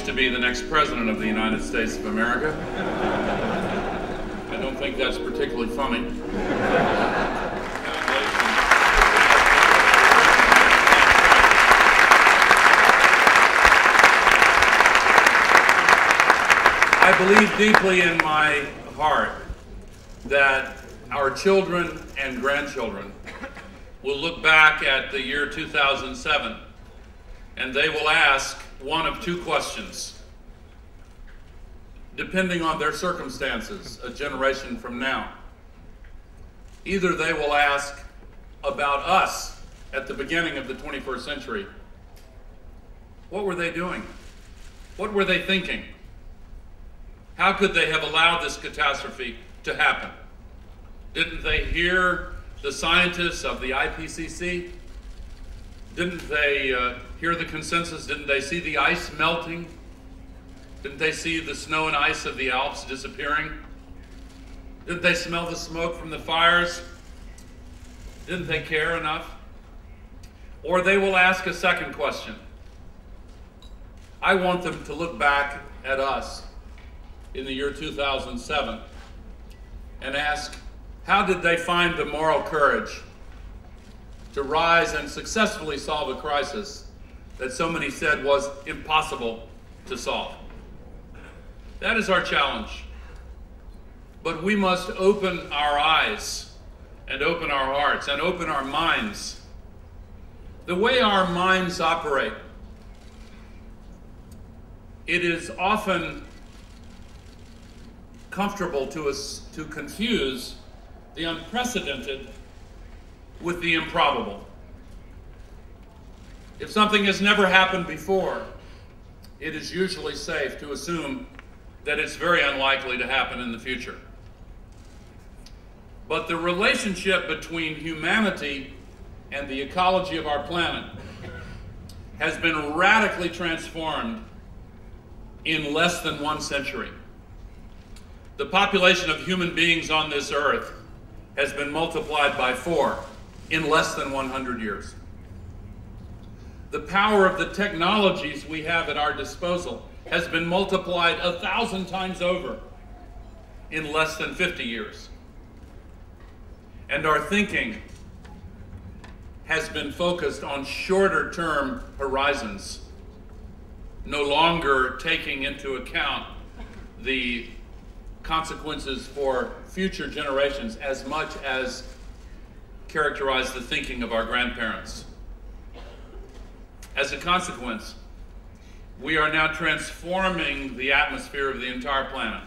to be the next president of the United States of America. I don't think that's particularly funny. I believe deeply in my heart that our children and grandchildren will look back at the year 2007 and they will ask one of two questions, depending on their circumstances, a generation from now. Either they will ask about us at the beginning of the 21st century. What were they doing? What were they thinking? How could they have allowed this catastrophe to happen? Didn't they hear the scientists of the IPCC? Didn't they hear the consensus? Didn't they see the ice melting? Didn't they see the snow and ice of the Alps disappearing? Didn't they smell the smoke from the fires? Didn't they care enough? Or they will ask a second question. I want them to look back at us in the year 2007 and ask, how did they find the moral courage to rise and successfully solve a crisis that so many said was impossible to solve? That is our challenge. But we must open our eyes and open our hearts and open our minds. The way our minds operate, it is often comfortable to us to confuse the unprecedented with the improbable. If something has never happened before, it is usually safe to assume that it's very unlikely to happen in the future. But the relationship between humanity and the ecology of our planet has been radically transformed in less than 1 century. The population of human beings on this earth has been multiplied by 4 in less than 100 years. The power of the technologies we have at our disposal has been multiplied 1,000 times over in less than 50 years. And our thinking has been focused on shorter-term horizons, no longer taking into account the consequences for future generations as much as characterize the thinking of our grandparents. As a consequence, we are now transforming the atmosphere of the entire planet.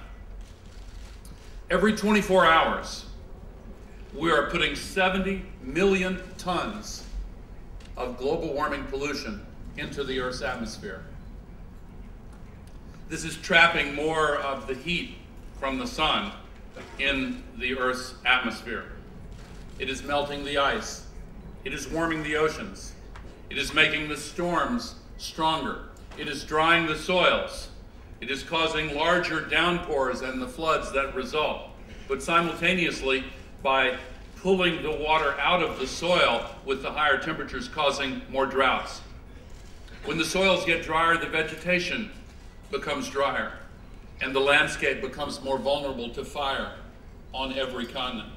Every 24 hours, we are putting 70 million tons of global warming pollution into the Earth's atmosphere. This is trapping more of the heat from the sun in the Earth's atmosphere. It is melting the ice. It is warming the oceans. It is making the storms stronger. It is drying the soils. It is causing larger downpours and the floods that result. But simultaneously, by pulling the water out of the soil with the higher temperatures, causing more droughts. When the soils get drier, the vegetation becomes drier, and the landscape becomes more vulnerable to fire on every continent.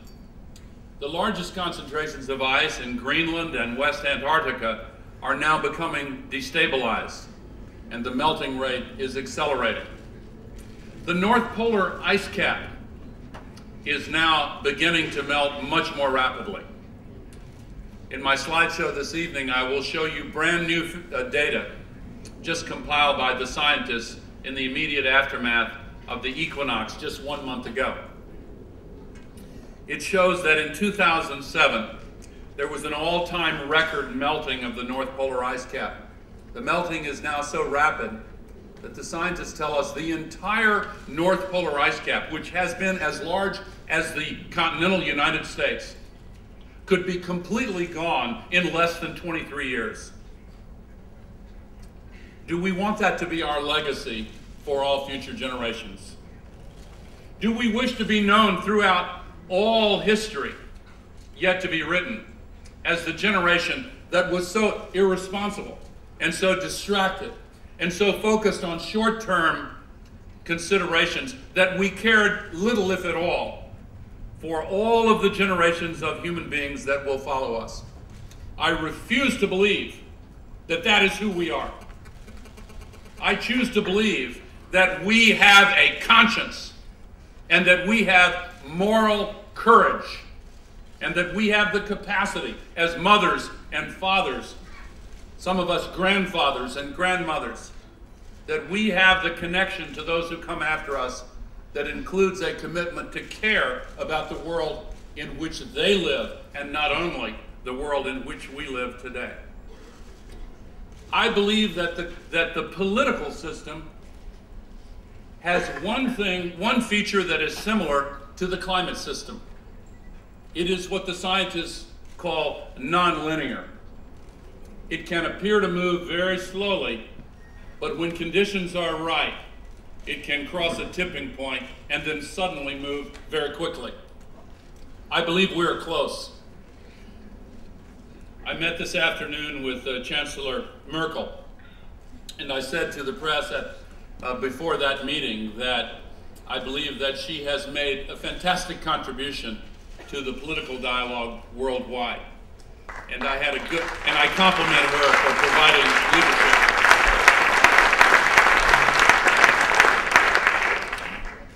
The largest concentrations of ice in Greenland and West Antarctica are now becoming destabilized, and the melting rate is accelerating. The North Polar ice cap is now beginning to melt much more rapidly. In my slideshow this evening, I will show you brand new data just compiled by the scientists in the immediate aftermath of the equinox just 1 month ago. It shows that in 2007, there was an all-time record melting of the North Polar ice cap. The melting is now so rapid that the scientists tell us the entire North Polar ice cap, which has been as large as the continental United States, could be completely gone in less than 23 years. Do we want that to be our legacy for all future generations? Do we wish to be known throughout all history yet to be written as the generation that was so irresponsible and so distracted and so focused on short-term considerations that we cared little, if at all, for all of the generations of human beings that will follow us. I refuse to believe that that is who we are. I choose to believe that we have a conscience and that we have moral courage and that we have the capacity as mothers and fathers, some of us grandfathers and grandmothers, that we have the connection to those who come after us that includes a commitment to care about the world in which they live and not only the world in which we live today. I believe that the political system has one feature that is similar to the climate system. It is what the scientists call nonlinear. It can appear to move very slowly, but when conditions are right, it can cross a tipping point and then suddenly move very quickly. I believe we're close. I met this afternoon with Chancellor Merkel, and I said to the press before that meeting that I believe that she has made a fantastic contribution to the political dialogue worldwide. And I complimented her for providing leadership.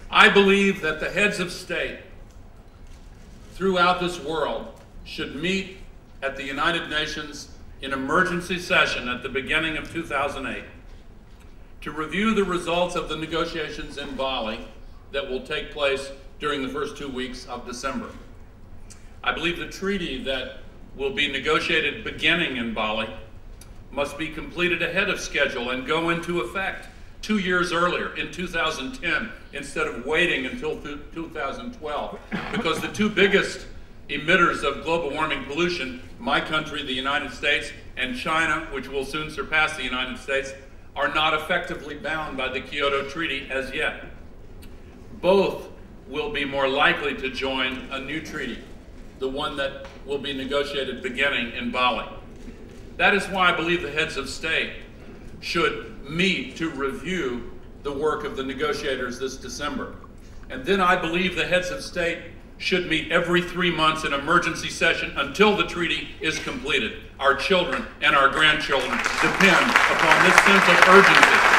I believe that the heads of state throughout this world should meet at the United Nations in emergency session at the beginning of 2008 to review the results of the negotiations in Bali that will take place during the first 2 weeks of December. I believe the treaty that will be negotiated beginning in Bali must be completed ahead of schedule and go into effect 2 years earlier, in 2010, instead of waiting until 2012, because the two biggest emitters of global warming pollution, my country, the United States, and China, which will soon surpass the United States, are not effectively bound by the Kyoto Treaty as yet. Both will be more likely to join a new treaty, the one that will be negotiated beginning in Bali. That is why I believe the heads of state should meet to review the work of the negotiators this December. And then I believe the heads of state should meet every 3 months in emergency session until the treaty is completed. Our children and our grandchildren depend upon this sense of urgency